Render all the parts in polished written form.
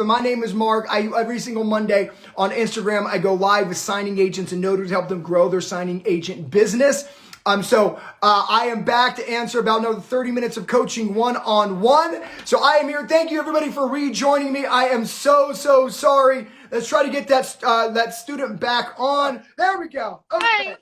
My name is Mark. Every single Monday on Instagram, I go live with signing agents and notaries to help them grow their signing agent business. I am back to answer about another 30 minutes of coaching one-on-one. So I am here. Thank you everybody for rejoining me. I am so sorry. Let's try to get that student back on. There we go. Okay. Hi.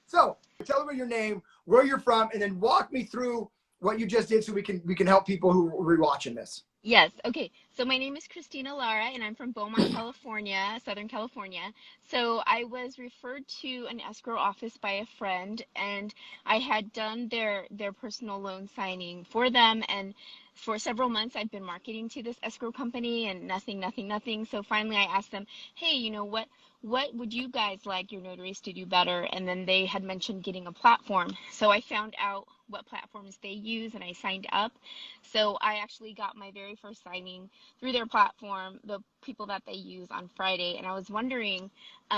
So tell everybody your name, where you're from, and then walk me through what you just did so we can help people who are rewatching this. Yes. Okay. So my name is Christina Lara, and I'm from Beaumont, California, Southern California. So I was referred to an escrow office by a friend, and I had done their personal loan signing for them. And for several months, I've been marketing to this escrow company, and nothing. So finally, I asked them, "Hey, you know what? What would you guys like your notaries to do better?" And then they had mentioned getting a platform. So I found out what platforms they use, and I signed up. So I actually got my very first signing through their platform, the people that they use, on Friday. And I was wondering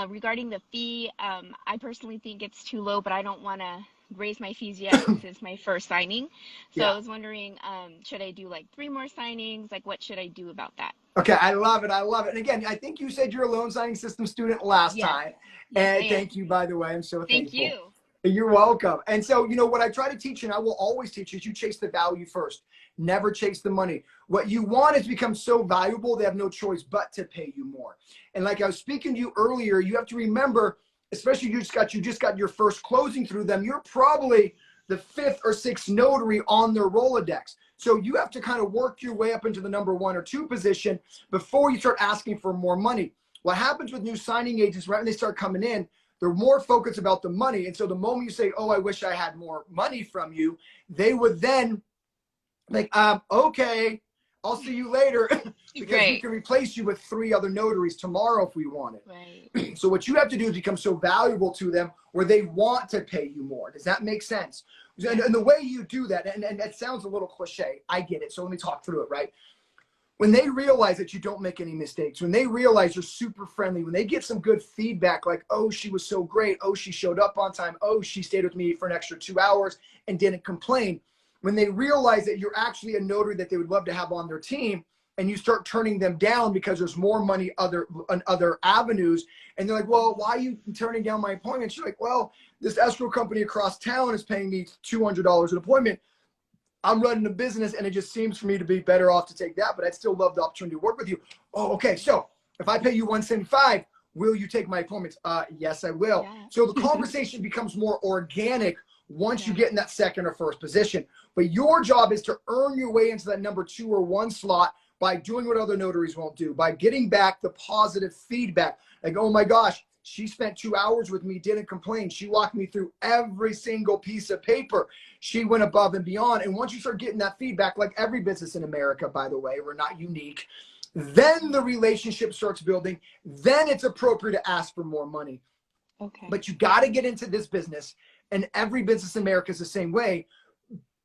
regarding the fee, I personally think it's too low, but I don't want to raise my fees yet since it's my first signing. So yeah. I was wondering, should I do like 3 more signings? Like, what should I do about that? Okay, I love it. And again, I think you said you're a loan signing system student last time. Yes, and thank you, by the way. I'm so thankful. Thank you. You're welcome. And so, what I try to teach, and I will always teach, is you chase the value first. Never chase the money. What you want is to become so valuable, they have no choice but to pay you more. And like I was speaking to you earlier, you have to remember, especially you just got your first closing through them, you're probably the 5th or 6th notary on their Rolodex. So you have to kind of work your way up into the number 1 or 2 position before you start asking for more money. What happens with new signing agents, right when they start coming in, they're more focused about the money. And so the moment you say, "Oh, I wish I had more money from you," they would then like, okay, I'll see you later because we can replace you with 3 other notaries tomorrow if we want it. Right. So what you have to do is become so valuable to them where they want to pay you more. Does that make sense? And the way you do that, and it sounds a little cliche, I get it. So let me talk through it, right? When they realize that you don't make any mistakes, when they realize you're super friendly, when they get some good feedback, like, "Oh, she was so great. Oh, she showed up on time. Oh, she stayed with me for an extra 2 hours and didn't complain." When they realize that you're actually a notary that they would love to have on their team, and you start turning them down because there's more money on other avenues, and they're like, "Well, why are you turning down my appointments?" You're like, "Well, this escrow company across town is paying me $200 an appointment. I'm running a business, and it just seems for me to be better off to take that, but I'd still love the opportunity to work with you." "Oh, okay. So if I pay you $175, will you take my appointments?" Yes, I will. Yeah. So the conversation becomes more organic once you get in that 2nd or 1st position. But your job is to earn your way into that number 2 or 1 slot by doing what other notaries won't do, by getting back the positive feedback. Like, "Oh my gosh, she spent 2 hours with me, didn't complain. She walked me through every single piece of paper. She went above and beyond." And once you start getting that feedback, like every business in America, by the way, we're not unique, then the relationship starts building. Then it's appropriate to ask for more money. Okay. But you got to get into this business, and every business in America is the same way,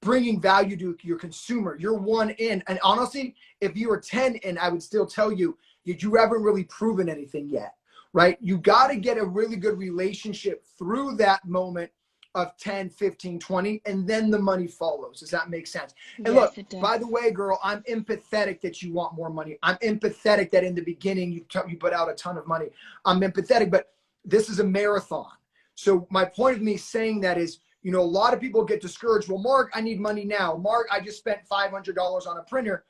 bringing value to your consumer. You're 1 in. And honestly, if you were 10 in, I would still tell you, you haven't really proven anything yet. Right? You got to get a really good relationship through that moment of 10, 15, 20, and then the money follows. Does that make sense? And yes, look, by the way, girl, I'm empathetic that you want more money. I'm empathetic that in the beginning you put out a ton of money. I'm empathetic, but this is a marathon. So my point of me saying that is, a lot of people get discouraged. "Well, Mark, I need money now. Mark, I just spent $500 on a printer."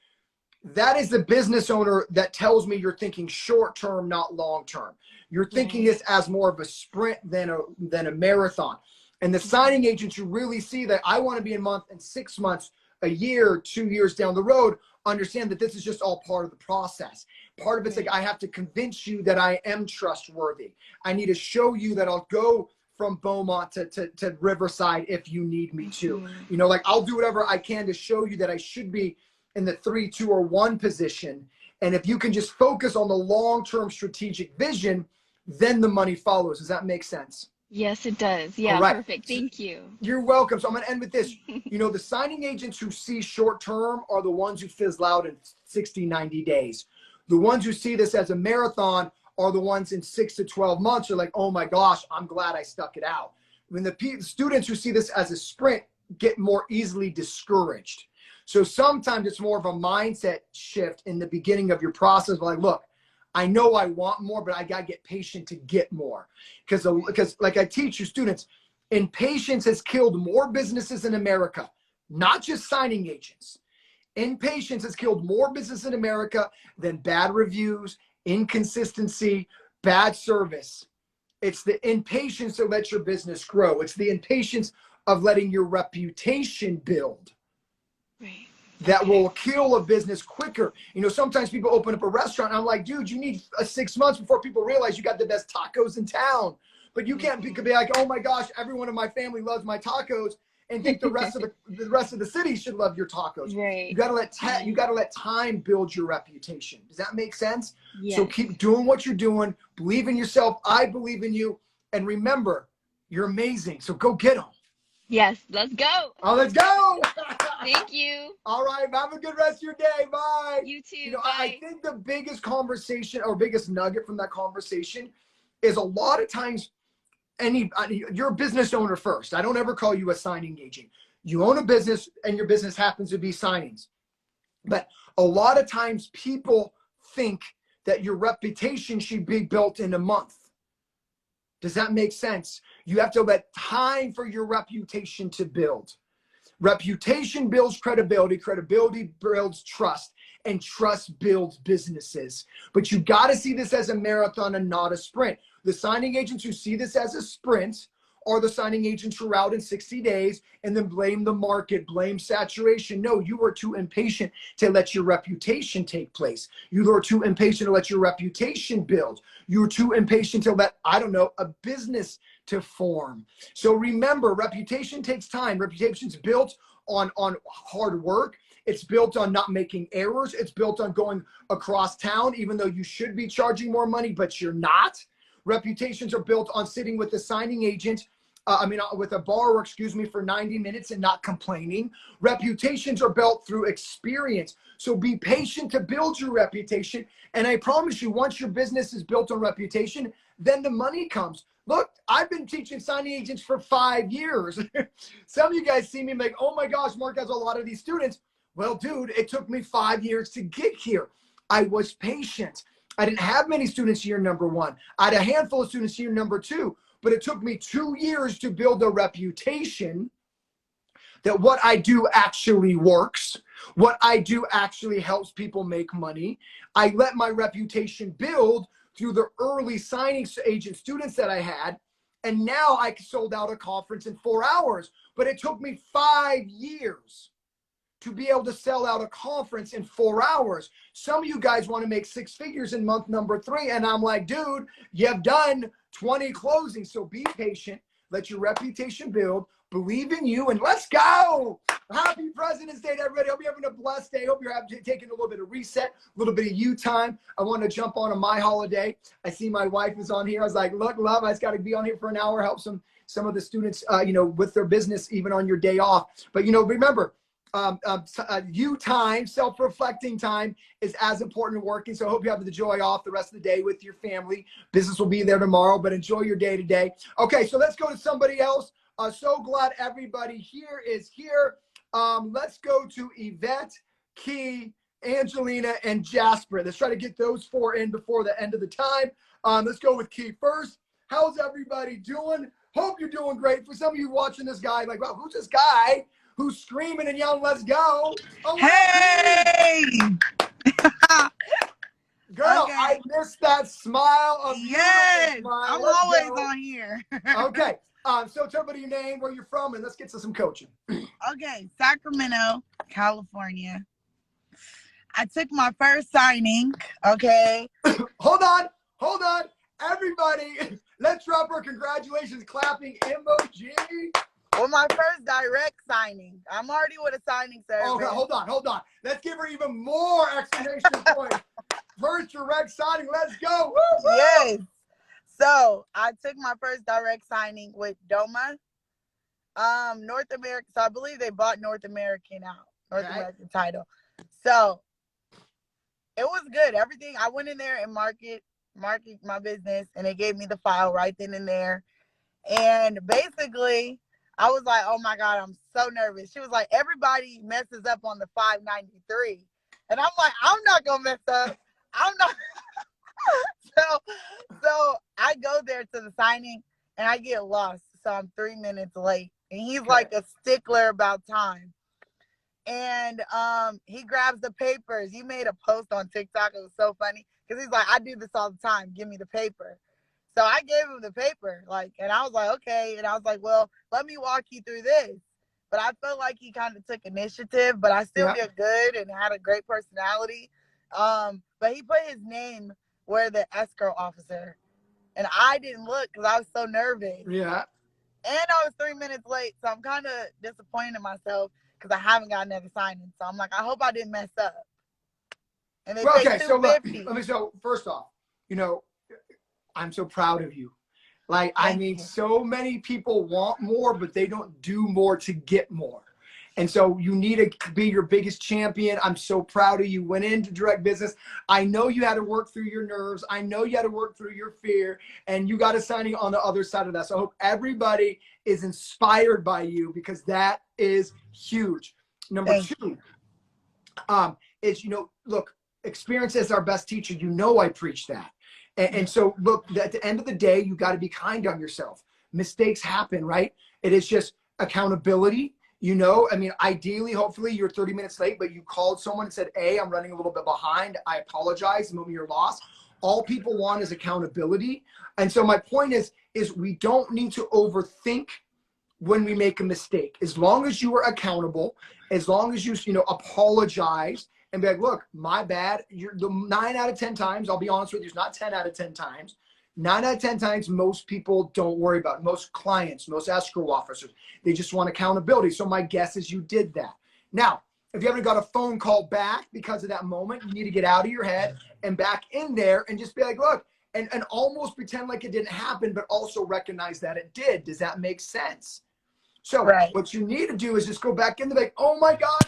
That is the business owner that tells me you're thinking short term, not long term. You're thinking this as more of a sprint than a marathon. And the signing agents who really see that I want to be in month and 6 months, a year, 2 years down the road, understand that this is just all part of the process. Part of it's like, I have to convince you that I am trustworthy. I need to show you that I'll go from Beaumont to Riverside if you need me to. Like, I'll do whatever I can to show you that I should be in the 3, 2, or 1 position. And if you can just focus on the long-term strategic vision, then the money follows. Does that make sense? Yes, it does. Yeah, right. Perfect. Thank you. You're welcome. So I'm going to end with this. The signing agents who see short-term are the ones who fizzle out in 60, 90 days. The ones who see this as a marathon are the ones in 6 to 12 months are like, "Oh my gosh, I'm glad I stuck it out." When the students who see this as a sprint get more easily discouraged. So sometimes it's more of a mindset shift in the beginning of your process. Like, look, I know I want more, but I got to get patient to get more. Because like I teach you students, impatience has killed more businesses in America, not just signing agents. Impatience has killed more business in America than bad reviews, inconsistency, bad service. It's the impatience to let your business grow. It's the impatience of letting your reputation build. Right. That will kill a business quicker. You know, sometimes people open up a restaurant. And I'm like, dude, you need 6 months before people realize you got the best tacos in town. But you can't be like, oh my gosh, everyone in my family loves my tacos, and think the rest of the city should love your tacos. Right. You gotta let time build your reputation. Does that make sense? Yes. So keep doing what you're doing. Believe in yourself. I believe in you. And remember, you're amazing. So go get them. Yes, let's go. Oh, let's go. Thank you. All right, have a good rest of your day. Bye. You too. You know, bye. I think the biggest conversation or biggest nugget from that conversation is a lot of times you're a business owner first. I don't ever call you a signing agent. You own a business and your business happens to be signings. But a lot of times people think that your reputation should be built in a month. Does that make sense? You have to let time for your reputation to build. Reputation builds credibility. Credibility builds trust. And trust builds businesses. But you got to see this as a marathon and not a sprint. The signing agents who see this as a sprint are the signing agents who are out in 60 days and then blame the market, blame saturation. No, you are too impatient to let your reputation take place. You are too impatient to let your reputation build. You're too impatient to let, I don't know, a business to form. So remember, reputation takes time. Reputation's built on hard work. It's built on not making errors. It's built on going across town, even though you should be charging more money, but you're not. Reputations are built on sitting with the signing agent, with a borrower, for 90 minutes and not complaining. Reputations are built through experience. So be patient to build your reputation. And I promise you, once your business is built on reputation, then the money comes. Look, I've been teaching signing agents for 5 years. Some of you guys see me like, oh my gosh, Mark has a lot of these students. Well, dude, it took me 5 years to get here. I was patient. I didn't have many students year number one. I had a handful of students year number two, but it took me 2 years to build a reputation that what I do actually works. What I do actually helps people make money. I let my reputation build through the early signing agent students that I had. And now I sold out a conference in 4 hours, but it took me 5 years to be able to sell out a conference in 4 hours. Some of you guys want to make 6 figures in month number 3. And I'm like, dude, you've done 20 closings. So be patient. Let your reputation build. Believe in you. And let's go. Happy President's Day to everybody. Hope you're having a blessed day. Hope you're taking a little bit of reset, a little bit of you time. I want to jump on my holiday. I see my wife is on here. I was like, look, love, I just got to be on here for an hour, help some of the students, with their business, even on your day off. But, remember, you time, self-reflecting time is as important as working. So I hope you have the joy off the rest of the day with your family. Business will be there tomorrow, but enjoy your day today. Okay, so let's go to somebody else. So glad everybody here is here. Let's go to Yvette, Key, Angelina, and Jasper. Let's try to get those 4 in before the end of the time. Let's go with Key first. How's everybody doing? Hope you're doing great. For some of you watching this guy, like, wow, who's this guy who's screaming and yelling, let's go? Oh, hey! Girl, okay. I missed that smile. Yes, smile. I'm let's always go. On here. Okay. So tell me your name, where you're from, and let's get to some coaching. Okay, Sacramento, California. I took my first signing, okay? Hold on. Everybody, let's drop our congratulations clapping emoji. Well, my first direct signing. I'm already with a signing service. Okay, hold on. Let's give her even more exclamation point. First direct signing, let's go. Woo-hoo! Yes. So I took my first direct signing with Doma, North America. So I believe they bought North American out, American title. So it was good. Everything. I went in there and market my business, and they gave me the file right then and there. And basically, I was like, oh my God, I'm so nervous. She was like, everybody messes up on the 593. And I'm like, I'm not going to mess up. I'm not. So I go there to the signing and I get lost. So I'm 3 minutes late. And he's like a stickler about time. And he grabs the papers. He made a post on TikTok. It was so funny because he's like, I do this all the time. Give me the paper. So I gave him the paper, like, and I was like, okay. And I was like, well, let me walk you through this. But I felt like he kind of took initiative, but I still did good and had a great personality. But he put his name where the escrow officer, and I didn't look because I was so nervous. Yeah. And I was 3 minutes late, so I'm kind of disappointed in myself because I haven't got another signing. So I'm like, I hope I didn't mess up. And they Well, say okay, so look, $250. so first off, you know, I'm so proud of you. Like, I mean, so many people want more, but they don't do more to get more. And so you need to be your biggest champion. I'm so proud of you. Went into direct business. I know you had to work through your nerves. I know you had to work through your fear, and you got a signing on the other side of that. So I hope everybody is inspired by you because that is huge. Number two, is, you know, look, experience is our best teacher. You know, I preach that. And so, look, at the end of the day, you got to be kind on yourself. Mistakes happen, right? It is just accountability. You know, I mean, ideally, hopefully you're 30 minutes late, but you called someone and said, hey, I'm running a little bit behind. I apologize. Move me your loss. All people want is accountability. And so my point is we don't need to overthink when we make a mistake. As long as you are accountable, as long as you know, apologize and be like, look, my bad. You're the 9 out of 10 times, I'll be honest with you, it's not 10 out of 10 times. 9 out of 10 times, most people don't worry about it. Most clients, most escrow officers, they just want accountability. So my guess is you did that. Now, if you haven't got a phone call back because of that moment, you need to get out of your head and back in there and just be like, look, and almost pretend like it didn't happen, but also recognize that it did. Does that make sense? So what you need to do is just go back in the like, oh my God,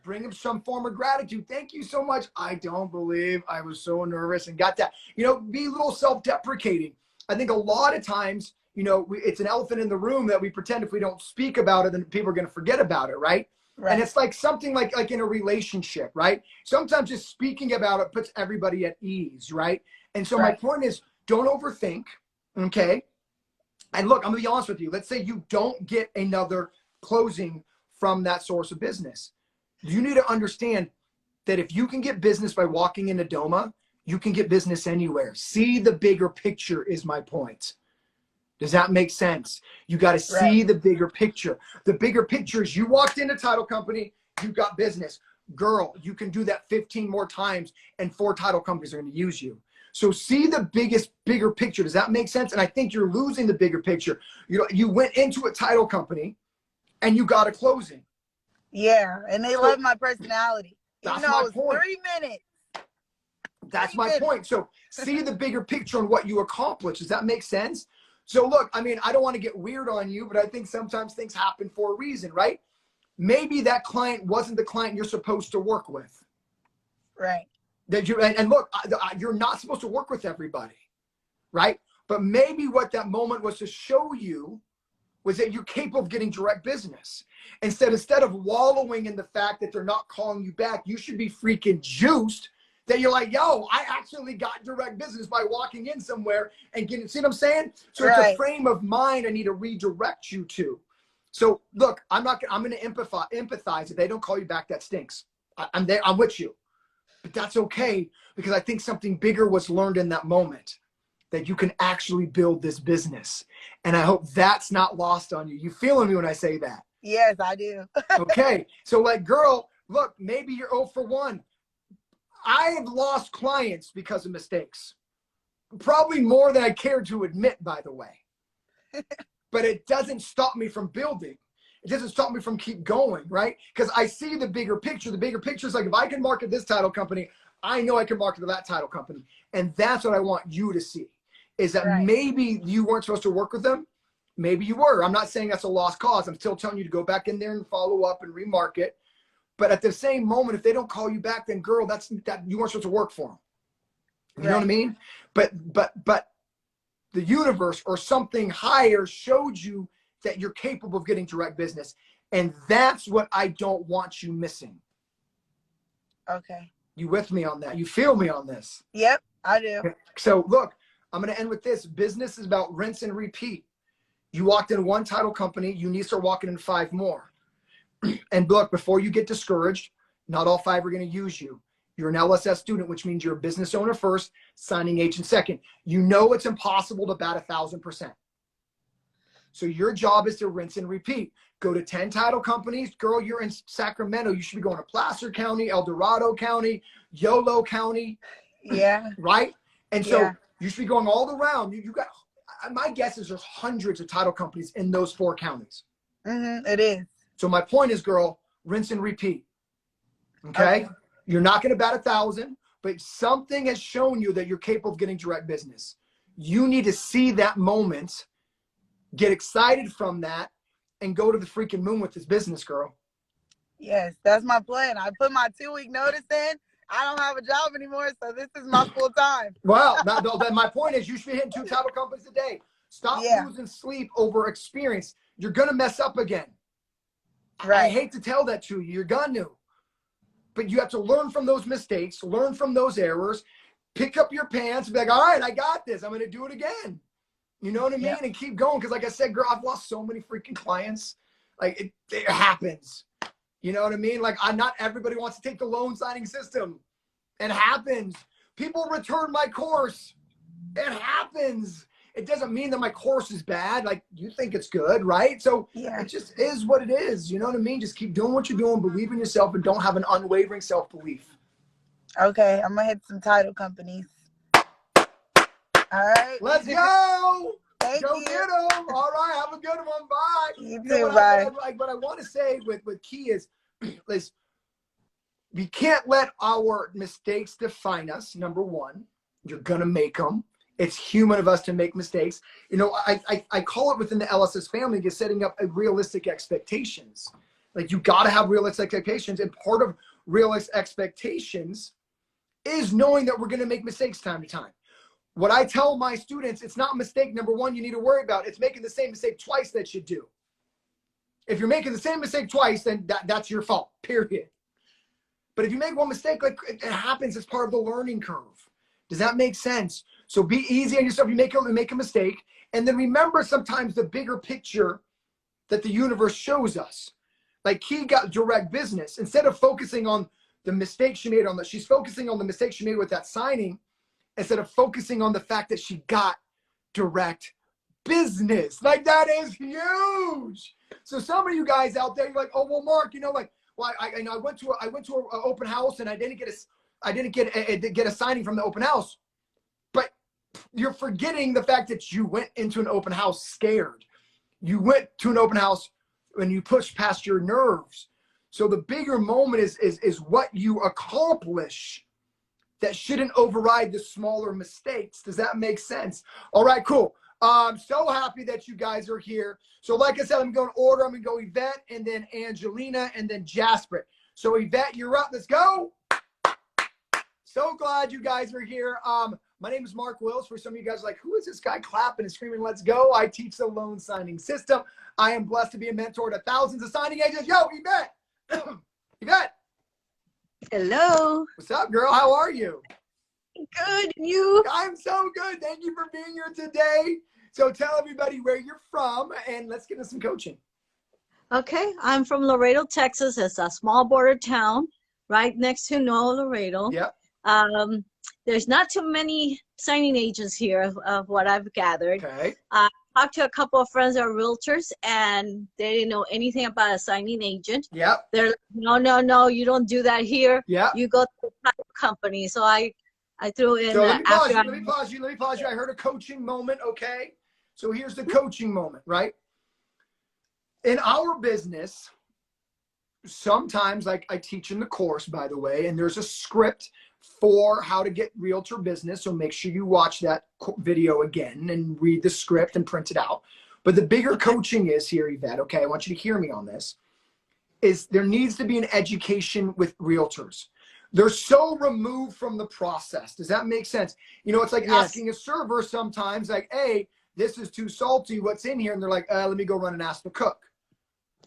bring him some form of gratitude. Thank you so much. I don't believe I was so nervous and got that. You know, be a little self-deprecating. I think a lot of times, you know, it's an elephant in the room that we pretend if we don't speak about it, then people are going to forget about it, right? And it's like something like in a relationship, right? Sometimes just speaking about it puts everybody at ease, right? And so my point is, don't overthink, okay? And look, I'm going to be honest with you. Let's say you don't get another closing from that source of business. You need to understand that if you can get business by walking into Doma, you can get business anywhere. See the bigger picture is my point. Does that make sense? You got to see the bigger picture. The bigger picture is you walked into title company, you got business. Girl, you can do that 15 more times and 4 title companies are going to use you. So see the bigger picture. Does that make sense? And I think you're losing the bigger picture. You know, you went into a title company and you got a closing. Yeah, and they love my personality. That's my point. 3 minutes. That's my point. So see the bigger picture on what you accomplish. Does that make sense? So look, I mean, I don't want to get weird on you, but I think sometimes things happen for a reason, right? Maybe that client wasn't the client you're supposed to work with. Right. That you and look, you're not supposed to work with everybody, right? But maybe what that moment was to show you was that you're capable of getting direct business. Instead of wallowing in the fact that they're not calling you back, you should be freaking juiced that you're like, yo, I actually got direct business by walking in somewhere and getting, see what I'm saying? So it's a frame of mind I need to redirect you to. So look, I'm going to empathize. If they don't call you back, that stinks. I'm there, I'm with you. But that's okay, because I think something bigger was learned in that moment, that you can actually build this business. And I hope that's not lost on you. You feeling me when I say that? Yes, I do. Okay. So like, girl, look, maybe you're 0 for 1. I have lost clients because of mistakes. Probably more than I care to admit, by the way. But it doesn't stop me from building. It doesn't stop me from keep going, right? Because I see the bigger picture. The bigger picture is like, if I can market this title company, I know I can market to that title company. And that's what I want you to see, is that maybe you weren't supposed to work with them. Maybe you were. I'm not saying that's a lost cause. I'm still telling you to go back in there and follow up and remarket. But at the same moment, if they don't call you back, then girl, that you weren't supposed to work for them. You know what I mean? But the universe or something higher showed you that you're capable of getting direct business. And that's what I don't want you missing. Okay. You with me on that? You feel me on this? Yep, I do. So look, I'm going to end with this. Business is about rinse and repeat. You walked in one title company, you need to start walking in 5 more. And look, before you get discouraged, not all 5 are going to use you. You're an LSS student, which means you're a business owner first, signing agent second. You know it's impossible to bat 1,000%. So your job is to rinse and repeat. Go to 10 title companies. Girl, you're in Sacramento. You should be going to Placer County, El Dorado County, Yolo County. Yeah. Right? And so Yeah. you should be going all around. You got, my guess is there's hundreds of title companies in those 4 counties. It is. So my point is, girl, rinse and repeat. Okay? You're not going to bat 1,000, but something has shown you that you're capable of getting direct business. You need to see that moment, get excited from that, and go to the freaking moon with this business, girl. Yes, that's my plan. I put my 2-week notice in. I don't have a job anymore, so this is my full time. Well, my point is you should be hitting 2 title companies a day. Stop losing sleep over experience. You're going to mess up again. Right. I hate to tell that to you. You're going to. But you have to learn from those mistakes, learn from those errors, pick up your pants, and be like, all right, I got this. I'm going to do it again. You know what I mean? Yeah. And keep going. Because like I said, girl, I've lost so many freaking clients. Like, it happens. You know what I mean? Like, not everybody wants to take the loan signing system. It happens. People return my course. It happens. It doesn't mean that my course is bad. Like, you think it's good, right? So it just is what it is. You know what I mean? Just keep doing what you're doing. Believe in yourself and don't have an unwavering self-belief. Okay, I'm going to hit some title companies. All right. Let's go. Thank Go you. get them. All right. Have a good one. Bye. You know, too, what bye. what I want to say with Key is we can't let our mistakes define us. Number one, you're going to make them. It's human of us to make mistakes. You know, I call it within the LSS family just setting up a realistic expectations. Like, you got to have realistic expectations. And part of realistic expectations is knowing that we're going to make mistakes time to time. What I tell my students, it's not mistake number one you need to worry about. It's making the same mistake twice that you do. If you're making the same mistake twice, then that's your fault, period. But if you make one mistake, like, it happens as part of the learning curve. Does that make sense? So be easy on yourself. You make a mistake. And then remember sometimes the bigger picture that the universe shows us. Like, Key got direct business. Instead of focusing on the mistake she made she's focusing on the mistake she made with that signing, instead of focusing on the fact that she got direct business. Like, that is huge. So some of you guys out there, you're like, oh, well, Mark, you know, like, well, I went to an open house and I didn't get a signing from the open house. But you're forgetting the fact that you went into an open house scared. You went to an open house when you pushed past your nerves. So the bigger moment is what you accomplish that shouldn't override the smaller mistakes. Does that make sense? All right, cool. I'm so happy that you guys are here. So like I said, I'm going to order. I'm going to go Yvette and then Angelina and then Jasper. So Yvette, you're up. Let's go. So glad you guys are here. My name is Mark Wills. For some of you guys are like, who is this guy clapping and screaming, let's go? I teach the loan signing system. I am blessed to be a mentor to thousands of signing agents. Yo, Yvette. Yvette. Hello. What's up, girl? How are you? Good. You? I'm so good. Thank you for being here today. So tell everybody where you're from and let's get into some coaching. Okay. I'm from Laredo, Texas. It's a small border town right next to Laredo. Yep. There's not too many signing agents here of what I've gathered. Okay. I talked to a couple of friends that are realtors and they didn't know anything about a signing agent. Yep. They're like, no, you don't do that here. Yep. You go to the title company. So I threw in. So let me pause you. I heard a coaching moment. Okay. So here's the coaching moment, right? In our business, sometimes, like I teach in the course, by the way, and there's a script for how to get realtor business. So make sure you watch that video again and read the script and print it out. But the bigger coaching is here, Yvette, okay, I want you to hear me on this, is there needs to be an education with realtors. They're so removed from the process. Does that make sense? You know, it's like asking a server sometimes, like, hey, this is too salty, what's in here? And they're like, let me go run and ask the cook,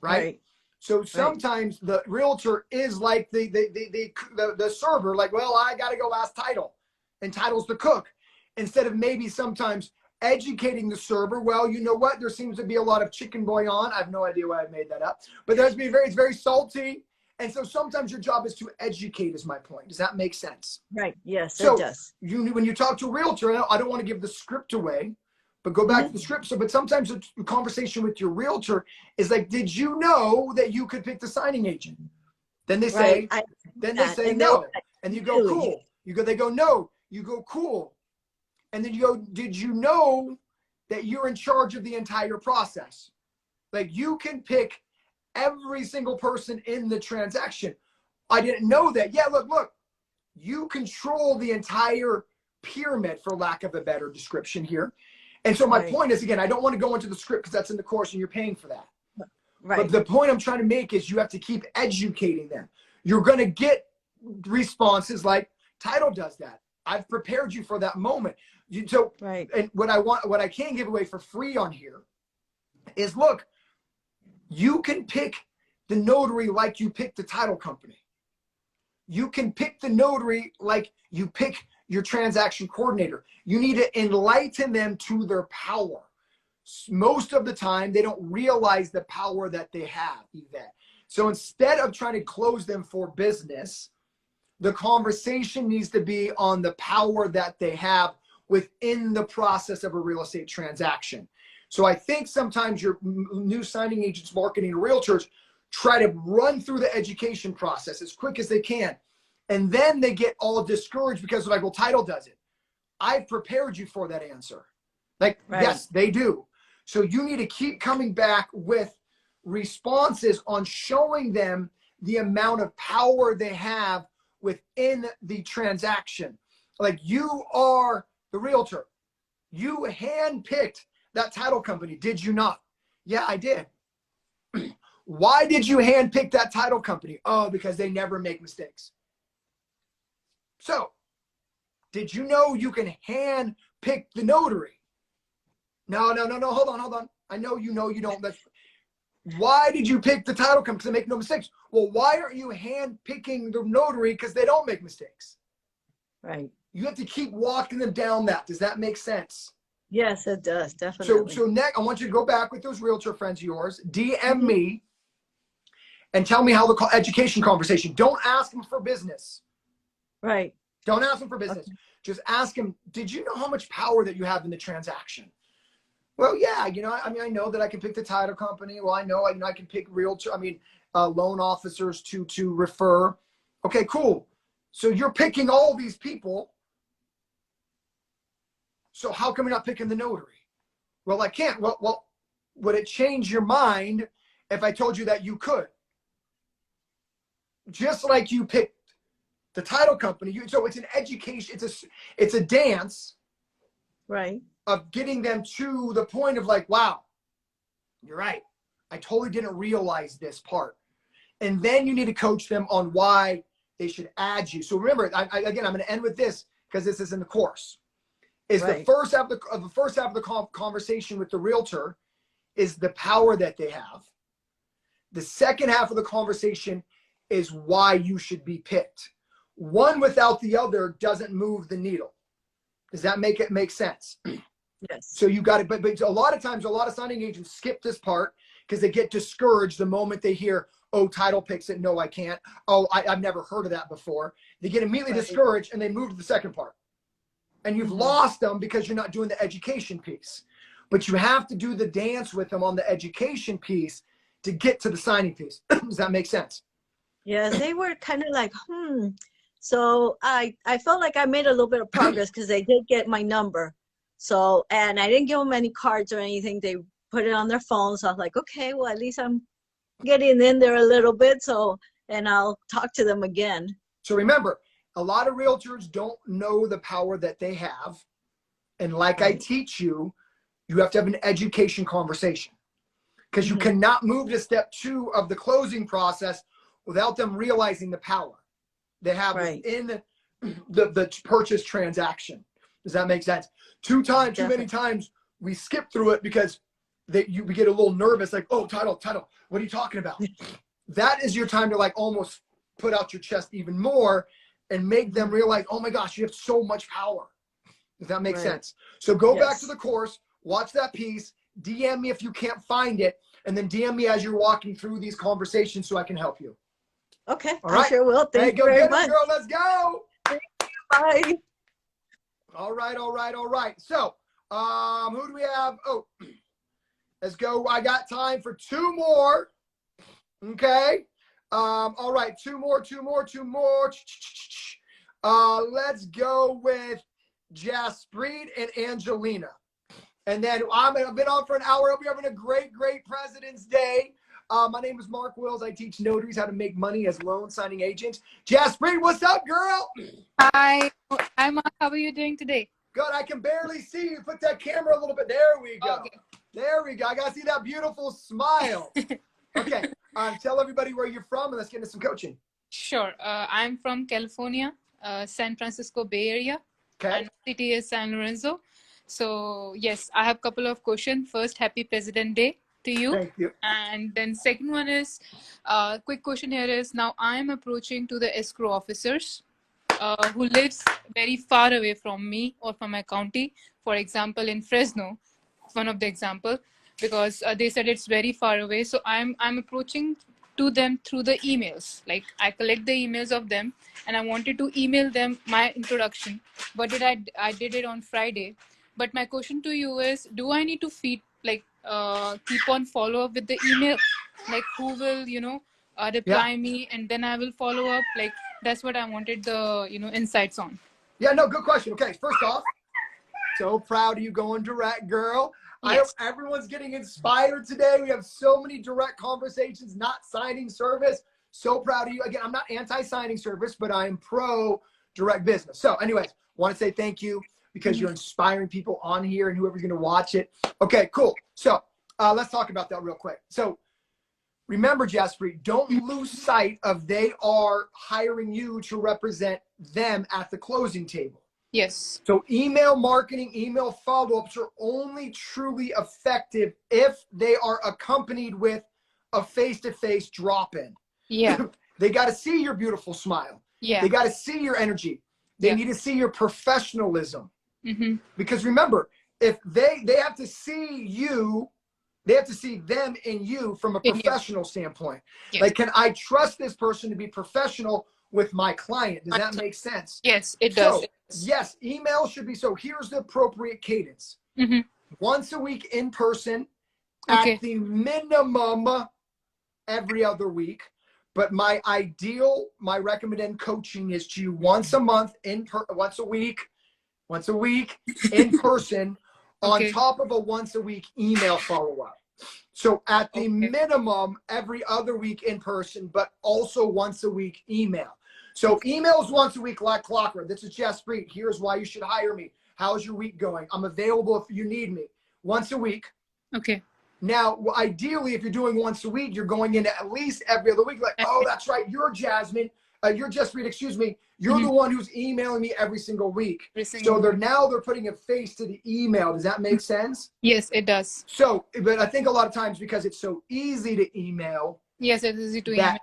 right? So sometimes the realtor is like the server, like, well, I got to go ask title, and title's the cook, instead of maybe sometimes educating the server. Well, you know what? There seems to be a lot of chicken going on. I have no idea why I made that up, but it's very salty. And so sometimes your job is to educate, is my point. Does that make sense? Right. Yes, so it does. When you talk to a realtor, I don't want to give the script away, but go back to the script. So, but sometimes a conversation with your realtor is like, did you know that you could pick the signing agent? Then they say, no. And you go, cool. They go, no. You go, cool. And then you go, did you know that you're in charge of the entire process? Like, you can pick every single person in the transaction. I didn't know that. Yeah, look, you control the entire pyramid, for lack of a better description here. And so my point is, again, I don't want to go into the script because that's in the course and you're paying for that. But the point I'm trying to make is you have to keep educating them. You're going to get responses like, title does that. I've prepared you for that moment. And what I can give away for free on here is, look, you can pick the notary like you pick the title company. You can pick the notary like you pick your transaction coordinator. You need to enlighten them to their power. Most of the time, they don't realize the power that they have, Yvette. So instead of trying to close them for business, the conversation needs to be on the power that they have within the process of a real estate transaction. So I think sometimes your new signing agents, marketing, and realtors try to run through the education process as quick as they can. And then they get all discouraged because they're like, well, title does it. I've prepared you for that answer. Like, yes, they do. So you need to keep coming back with responses on showing them the amount of power they have within the transaction. Like, you are the realtor. You handpicked that title company, did you not? Yeah, I did. Why did you handpick that title company? Oh, because they never make mistakes. So, did you know you can handpick the notary? No, hold on. I know you don't. Why did you pick the title company? Because they make no mistakes. Well, why aren't you handpicking the notary? Because they don't make mistakes. Right. You have to keep walking them down that. Does that make sense? Yes, it does, definitely. So next, I want you to go back with those realtor friends of yours, DM me, and tell me how the education conversation. Don't ask them for business. Right. Don't ask them for business. Okay. Just ask them, did you know how much power that you have in the transaction? Well, yeah, I know that I can pick the title company. Well, I know I can pick loan officers to refer. Okay, cool. So you're picking all these people. So how come you're not picking the notary? Well, I can't. Well, would it change your mind if I told you that you could? Just like you picked the title company. So it's an education. It's a dance. Right. Of getting them to the point of like, wow, you're right. I totally didn't realize this part. And then you need to coach them on why they should add you. So remember, again, I'm going to end with this because this is in the course. Is the first half of the conversation with the realtor is the power that they have. The second half of the conversation is why you should be picked. One without the other doesn't move the needle. Does that make sense? Yes. So you got it. But a lot of times, a lot of signing agents skip this part because they get discouraged the moment they hear, oh, title picks it. No, I can't. Oh, I've never heard of that before. They get immediately discouraged and they move to the second part. And you've lost them because you're not doing the education piece. But you have to do the dance with them on the education piece to get to the signing piece. Does that make sense? Yeah, they were kind of like, So I felt like I made a little bit of progress because they did get my number. So, and I didn't give them any cards or anything. They put it on their phones. So I was like, okay, well, at least I'm getting in there a little bit. So, and I'll talk to them again. So remember, a lot of realtors don't know the power that they have. And like I teach you, you have to have an education conversation because you cannot move to step 2 of the closing process without them realizing the power they have in the purchase transaction. Does that make sense? Too many times we skip through it because we get a little nervous, like, oh, title, what are you talking about? That is your time to like almost put out your chest even more and make them realize, oh my gosh, you have so much power. Does that make sense? So go back to the course, watch that piece, DM me if you can't find it, and then DM me as you're walking through these conversations so I can help you. Okay, All right. I sure will. Thank you very much. Girl, let's go. Bye. All right. So, who do we have? Oh, let's go. I got time for 2 more. Okay. All right, 2 more. Let's go with Jaspreet and Angelina. And then I've been on for an hour. Hope you're having a great President's Day. My name is Mark Wills. I teach notaries how to make money as loan signing agents. Jaspreet, what's up, girl? Hi, Mark. How are you doing today? Good. I can barely see you. Put that camera a little bit. There we go. Okay. There we go. I got to see that beautiful smile. Okay. Tell everybody where you're from and let's get into some coaching. Sure. I'm from California, San Francisco Bay Area. Okay. And city is San Lorenzo. So, yes, I have a couple of questions. First, happy President Day to you. Thank you. And then second one is, quick question here is, now I'm approaching to the escrow officers who lives very far away from me or from my county. For example, in Fresno, one of the example, because they said it's very far away. So I'm approaching to them through the emails. Like I collect the emails of them and I wanted to email them my introduction, but I did it on Friday. But my question to you is, do I need to keep on follow up with the email? Like who will, reply me and then I will follow up? Like that's what I wanted the, insights on. Yeah, no, good question. Okay, first off, so proud of you going direct, girl. Yes. I hope everyone's getting inspired today. We have so many direct conversations, not signing service. So proud of you. Again, I'm not anti-signing service, but I am pro direct business. So anyways, want to say thank you because you're inspiring people on here and whoever's going to watch it. Okay, cool. So let's talk about that real quick. So remember, Jaspreet, don't lose sight of they are hiring you to represent them at the closing table. Yes. So email marketing, email follow-ups are only truly effective if they are accompanied with a face-to-face drop-in. Yeah. They got to see your beautiful smile. Yeah. They got to see your energy. They need to see your professionalism. Mm-hmm. Because remember, if they have to see you, they have to see them in you from a professional standpoint. Yes. Like, can I trust this person to be professional with my client? Does that make sense? Yes, it does. So, yes, email should be, so here's the appropriate cadence. Mm-hmm. Once a week in person, Okay. at the minimum every other week. But my recommended coaching is to you once a month, once a week in person, on top of a once a week email follow-up. So at the minimum, every other week in person, but also once a week email. So emails once a week like clockwork. This is Jaspreet. Here's why you should hire me. How's your week going? I'm available if you need me. Once a week. Okay. Now, ideally, if you're doing once a week, you're going into at least every other week. Like, oh, that's right. You're Jasmine. You're Jaspreet, excuse me. You're the one who's emailing me every single week. So they're putting a face to the email. Does that make sense? Yes, it does. So, but I think a lot of times because it's so easy to email. Yes, it's easy to email.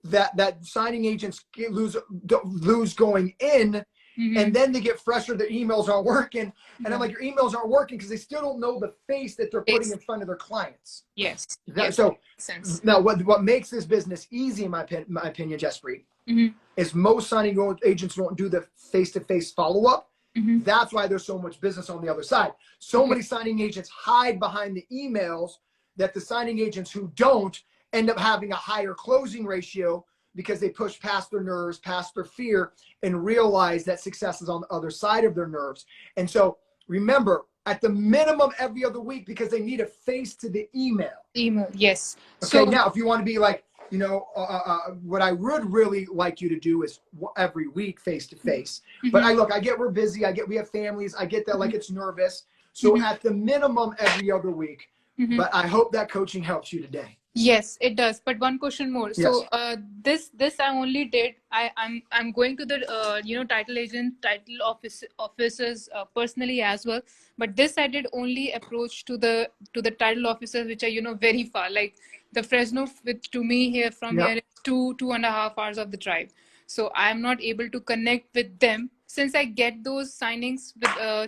That signing agents lose going in. Mm-hmm. And then they get frustrated their emails aren't working. And I'm like, your emails aren't working because they still don't know the face that they're putting in front of their clients. Yes. So now what makes this business easy, in my opinion, Jaspreet, is most signing agents don't do the face-to-face follow-up. That's why there's so much business on the other side. So many signing agents hide behind the emails that the signing agents who don't end up having a higher closing ratio because they push past their nerves, past their fear, and realize that success is on the other side of their nerves. And so remember, at the minimum every other week, because they need a face to the email. Yes. Okay, So now if you want to be like, what I would really like you to do is every week face to face. But I get we're busy. We have families. I get that like it's nervous. So at the minimum every other week. But I hope that coaching helps you today. Yes, it does. But one question more. Yes. So this I only did. I'm going to the title officers personally as well. But this I did only approach to the title officers which are very far. Like the Fresno, which to me here from Yep. here is 2.5 hours of the drive. So I'm not able to connect with them since I get those signings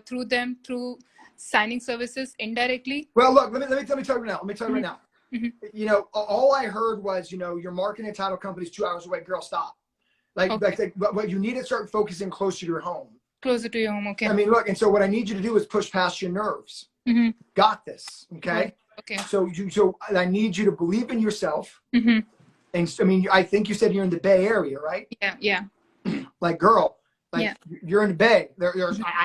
through them through signing services indirectly. Well, look, let me tell you right now. Let me tell you right now. Mhm. You know, all I heard was, you know, your marketing and title company's 2 hours away. Girl, stop. Okay. But you need to start focusing closer to your home. Closer to your home, okay. I mean, look, and so what I need you to do is push past your nerves. Mm-hmm. Got this, okay? Okay. So I need you to believe in yourself. Mm-hmm. And I mean, I think you said you're in the Bay Area, right? Yeah. Like, girl, like Yeah. you're in the Bay.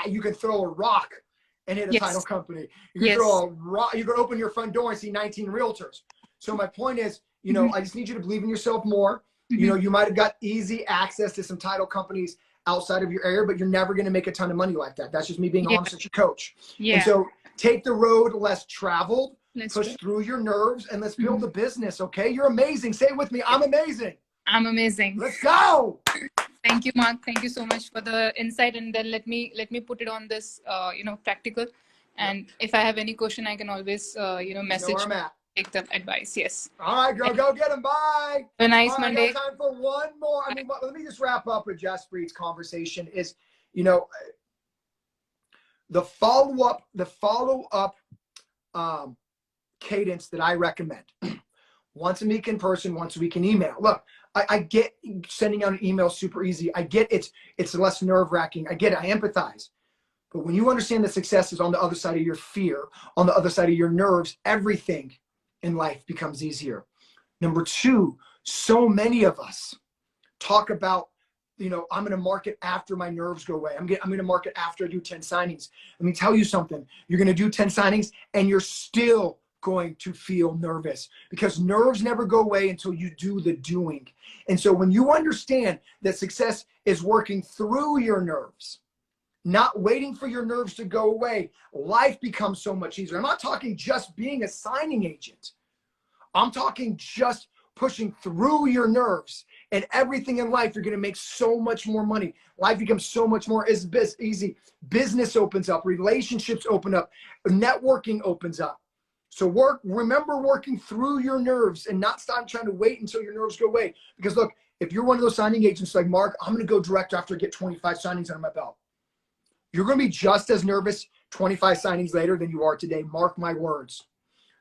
You can throw a rock and hit a Yes. title company. You can Yes. throw a rock. You can open your front door and see 19 realtors. So my point is, you know, I just need you to believe in yourself more. You know, you might have got easy access to some title companies outside of your area, but you're never going to make a ton of money like that. That's just me being honest as your coach. Yeah. And so take the road less traveled, Let's push do it. through your nerves, and let's build a business, okay? You're amazing. Say it with me. I'm amazing. I'm amazing. Let's go. Thank you, Mark. Thank you so much for the insight. And then let me put it on this, practical. And if I have any question, I can always, message. You know where I'm at. Take the advice. Yes. All right, girl, go get him. Bye. Have a nice All right, Monday. I got time for one more. I mean, let me just wrap up with Jaspreet's conversation is, you know, the follow-up cadence that I recommend. Once a week in person, once a week in email. Look, I get sending out an email super easy. I get it's less nerve-wracking. I get it. I empathize. But when you understand that success is on the other side of your fear, on the other side of your nerves, everything in life becomes easier. Number two, so many of us talk about, you know, I'm going to market after my nerves go away. I'm going to market after I do 10 signings. Let me tell you something. You're going to do 10 signings and you're still going to feel nervous because nerves never go away until you do the doing. And so when you understand that success is working through your nerves, not waiting for your nerves to go away, life becomes so much easier. I'm not talking just being a signing agent. I'm talking just pushing through your nerves, and everything in life, you're going to make so much more money. Life becomes so much more easy. Business opens up, relationships open up, networking opens up. So remember working through your nerves and not stop trying to wait until your nerves go away. Because look, if you're one of those signing agents like Mark, I'm going to go direct after I get 25 signings under my belt. You're going to be just as nervous 25 signings later than you are today. Mark my words.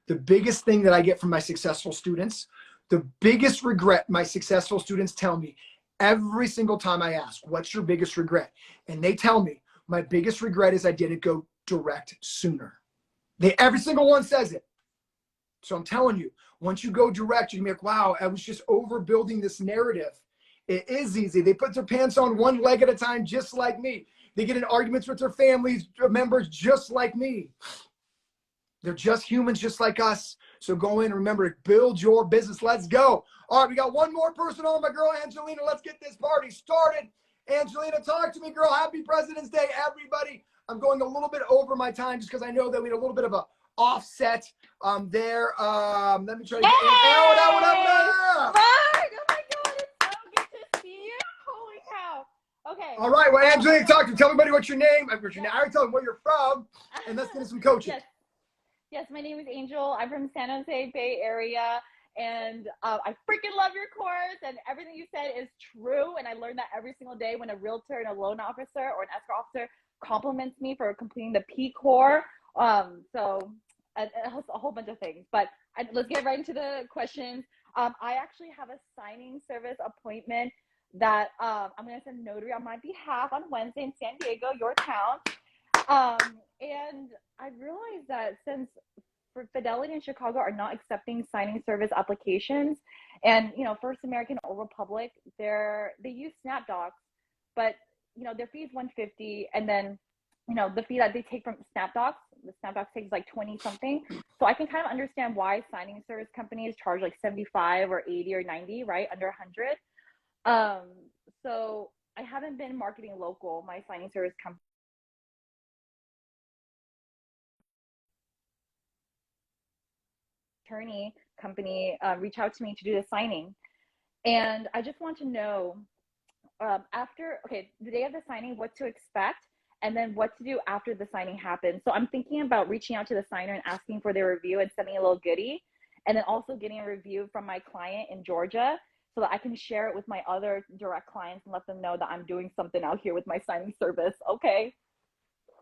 The biggest thing that I get from my successful students, the biggest regret my successful students tell me every single time I ask, what's your biggest regret? And they tell me, my biggest regret is I didn't go direct sooner. Every single one says it. So I'm telling you, once you go direct, you're going to be like, wow, I was just overbuilding this narrative. It is easy. They put their pants on one leg at a time, just like me. They get in arguments with their families members, just like me. They're just humans, just like us. So go in and remember to build your business. Let's go. All right, we got one more person on, my girl, Angelina. Let's get this party started. Angelina, talk to me, girl. Happy President's Day, everybody. I'm going a little bit over my time just because I know that we had a little bit of a offset there. Let me try to get What up? up. Mark! Oh my God, it's so good to see you. Holy cow. Okay. All right, well, Angelina, talk to me. Tell everybody what's your name. I already told them where you're from, and let's get into some coaching. Yes, my name is Angel. I'm from San Jose Bay Area, and I freaking love your course, and everything you said is true, and I learn that every single day when a realtor and a loan officer or an escrow officer compliments me for completing the P Core. So it has a whole bunch of things, but let's get right into the questions. I actually have a signing service appointment that I'm going to send Notary on my behalf on Wednesday in San Diego, your town. And I realized that since Fidelity and Chicago are not accepting signing service applications, and First American or Republic, they use SnapDocs, but their fee is $150, and then the fee that they take from SnapDocs, the SnapDocs takes like 20 something. So I can kind of understand why signing service companies charge like 75 or 80 or 90, right, under 100. So I haven't been marketing local, my signing service company. attorney company reach out to me to do the signing. And I just want to know after, okay, the day of the signing, what to expect, and then what to do after the signing happens. So I'm thinking about reaching out to the signer and asking for their review and sending a little goodie, and then also getting a review from my client in Georgia so that I can share it with my other direct clients and let them know that I'm doing something out here with my signing service. Okay.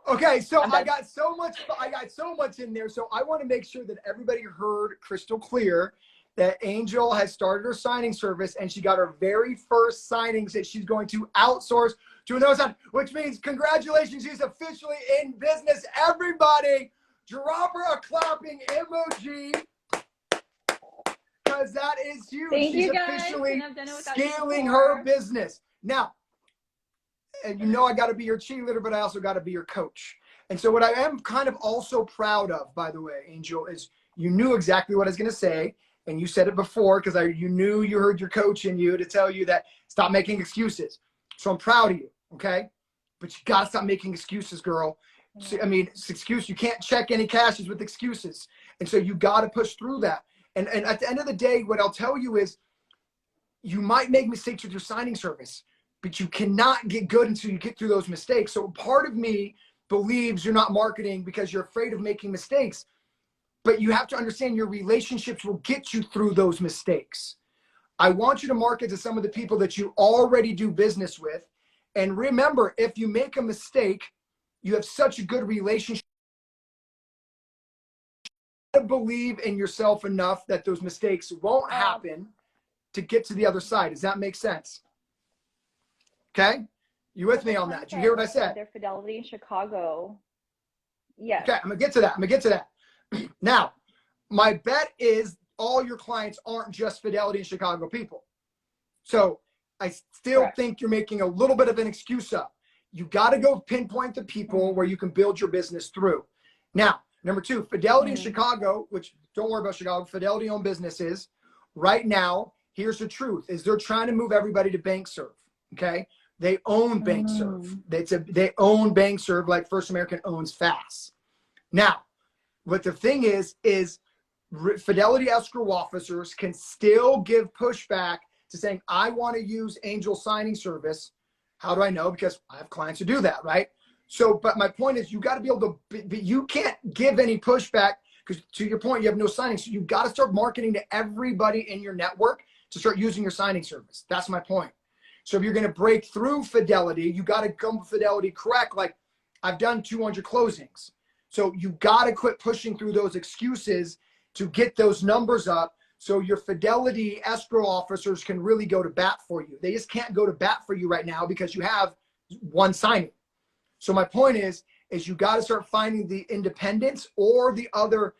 Okay, so I got so much in there. So I want to make sure that everybody heard crystal clear that Angel has started her signing service, and she got her very first signings that she's going to outsource to another sign, which means congratulations, she's officially in business. Everybody, drop her a clapping emoji, because that is huge. Thank she's you guys. officially scaling her business. Now, and you know I got to be your cheerleader, but I also got to be your coach. And so what I am kind of also proud of, by the way, Angel, is you knew exactly what I was going to say. And you said it before because you knew you heard your coach in you to tell you that stop making excuses. So I'm proud of you, okay? But you got to stop making excuses, girl. So, I mean, it's excuse. You can't check any cashes with excuses. And so you got to push through that. And at the end of the day, what I'll tell you is you might make mistakes with your signing service, but you cannot get good until you get through those mistakes. So part of me believes you're not marketing because you're afraid of making mistakes. But you have to understand your relationships will get you through those mistakes. I want you to market to some of the people that you already do business with. And remember, if you make a mistake, you have such a good relationship. You believe in yourself enough that those mistakes won't happen to get to the other side. Does that make sense? Okay? You with me on that? Did you hear what I said? Their Fidelity in Chicago. Yes. Okay, I'm going to get to that. Now, my bet is all your clients aren't just Fidelity and Chicago people. So I still think you're making a little bit of an excuse up. You got to go pinpoint the people where you can build your business through. Now, number two, Fidelity in Chicago, which don't worry about Chicago, Fidelity owned businesses. Right now, here's the truth, is they're trying to move everybody to BankServe, okay? They own BankServe. They own BankServe like First American owns FAS. Now, what the thing is Fidelity escrow officers can still give pushback to saying, I want to use Angel signing service. How do I know? Because I have clients who do that, right? So, but my point is you got to be able to, you can't give any pushback because to your point, you have no signing. So you got to start marketing to everybody in your network to start using your signing service. That's my point. So if you're going to break through Fidelity, you got to come with Fidelity correct. Like I've done 200 closings. So you got to quit pushing through those excuses to get those numbers up so your Fidelity escrow officers can really go to bat for you. They just can't go to bat for you right now because you have one signing. So my point is you got to start finding the independents or the other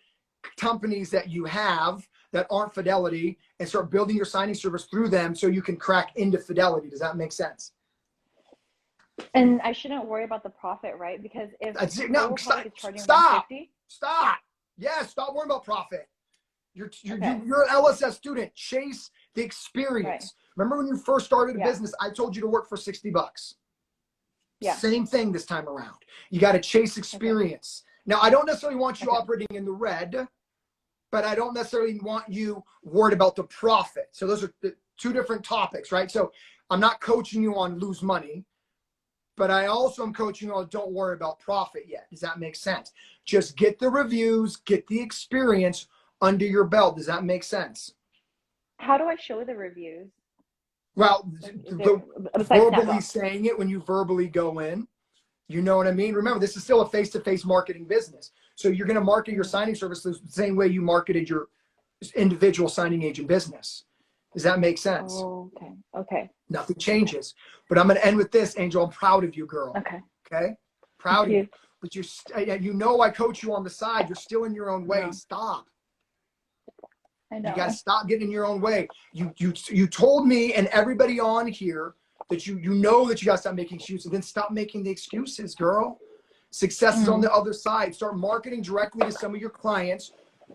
companies that you have that aren't Fidelity and start building your signing service through them so you can crack into Fidelity. Does that make sense? And I shouldn't worry about the profit, right? Because if stop. Yes, stop worrying about profit. You're an LSS student. Chase the experience. Right. Remember when you first started a business, I told you to work for $60. Yeah. Same thing this time around. You got to chase experience. Now, I don't necessarily want you operating in the red, but I don't necessarily want you worried about the profit. So those are the two different topics, right? So I'm not coaching you on lose money. But I also am coaching on don't worry about profit yet. Does that make sense? Just get the reviews, get the experience under your belt. Does that make sense? How do I show the reviews? Well, verbally saying it when you verbally go in. You know what I mean? Remember, this is still a face-to-face marketing business. So you're going to market your signing services the same way you marketed your individual signing agent business. Does that make sense? Oh, okay. Nothing changes. But I'm going to end with this, Angel. I'm proud of you, girl. Okay? Proud of you. But you know I coach you on the side. You're still in your own way. Stop. I know. You got to stop getting in your own way. You told me and everybody on here that you know that you got to stop making excuses. Then stop making the excuses, girl. Success is on the other side. Start marketing directly to some of your clients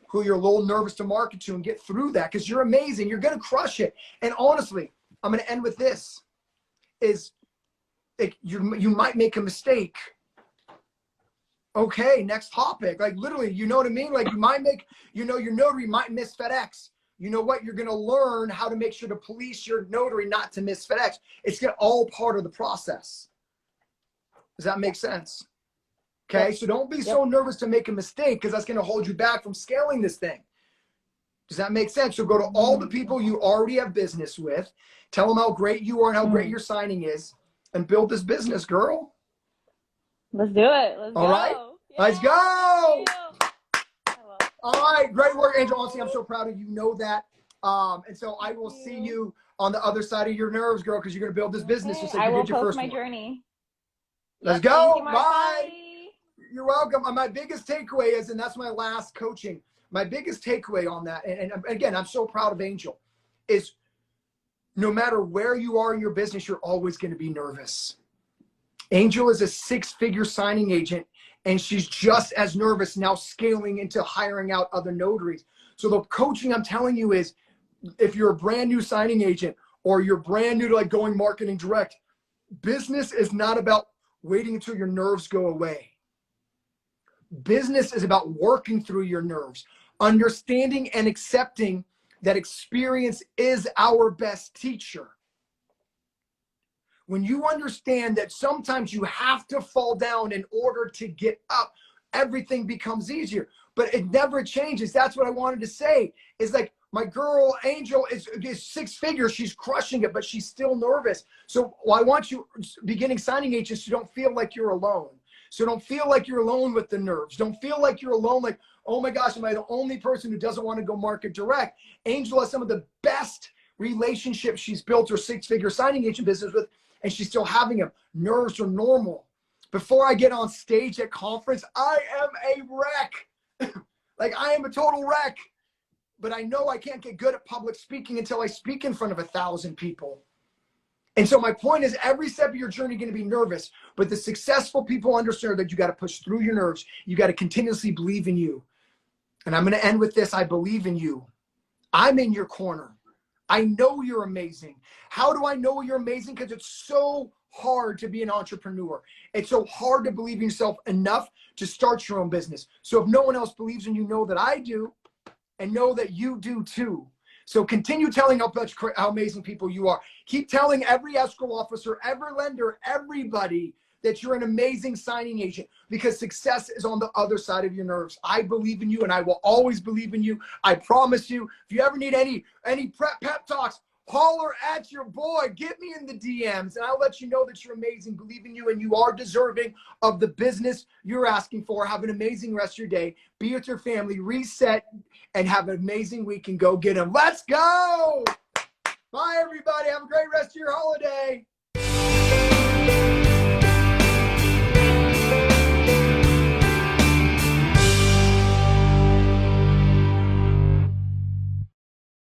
who you're a little nervous to market to and get through that because you're amazing. You're going to crush it. And honestly, I'm going to end with this. You might make a mistake, Okay, next topic. Like literally, you know what I mean? Like you might make, you know, your notary might miss FedEx. You know what? You're going to learn how to make sure to police your notary not to miss FedEx. It's all part of the process. Does that make sense? Okay, Yep. so don't be so nervous to make a mistake because that's going to hold you back from scaling this thing. Does that make sense? So go to all the people you already have business with, tell them how great you are and how great your signing is, and build this business, girl. Let's do it. Let's All go. right? Yeah, Let's go. thank you. All right, great work, Angel. Honestly, I'm so proud of you. Know that. And so I will see you on the other side of your nerves, girl, because you're going to build this business just like I you will did your post first my one. journey. Let's Yep, go. thank you, Mark. Bye. You're welcome. My biggest takeaway is, and that's my last coaching, my biggest takeaway on that, and again, I'm so proud of Angel, is no matter where you are in your business, you're always going to be nervous. Angel is a 6-figure signing agent, and she's just as nervous now scaling into hiring out other notaries. So the coaching I'm telling you is, if you're a brand new signing agent or you're brand new to like going marketing direct, business is not about waiting until your nerves go away. Business is about working through your nerves, understanding and accepting that experience is our best teacher. When you understand that sometimes you have to fall down in order to get up, everything becomes easier, but it never changes. That's what I wanted to say, is like, my girl Angel is 6 figures. She's crushing it, but she's still nervous. So I want you, beginning signing agents, you don't feel like you're alone. So don't feel like you're alone with the nerves. Don't feel like you're alone, like, oh my gosh, am I the only person who doesn't want to go market direct? Angel has some of the best relationships she's built her 6-figure signing agent business with, and she's still having them. Nerves are normal. Before I get on stage at conference, I am a wreck. Like, I am a total wreck. But I know I can't get good at public speaking until I speak in front of 1,000 people. And so my point is, every step of your journey going to be nervous, but the successful people understand that you got to push through your nerves. You got to continuously believe in you. And I'm going to end with this. I believe in you. I'm in your corner. I know you're amazing. How do I know you're amazing? Because it's so hard to be an entrepreneur. It's so hard to believe in yourself enough to start your own business. So if no one else believes in you, know that I do, and know that you do too. So continue telling how amazing people you are. Keep telling every escrow officer, every lender, everybody that you're an amazing signing agent, because success is on the other side of your nerves. I believe in you, and I will always believe in you. I promise you. If you ever need any pep talks, holler at your boy. Get me in the DMs, and I'll let you know that you're amazing. Believe in you, and you are deserving of the business you're asking for. Have an amazing rest of your day. Be with your family, reset, and have an amazing week, and go get them. Let's go. Bye, everybody. Have a great rest of your holiday.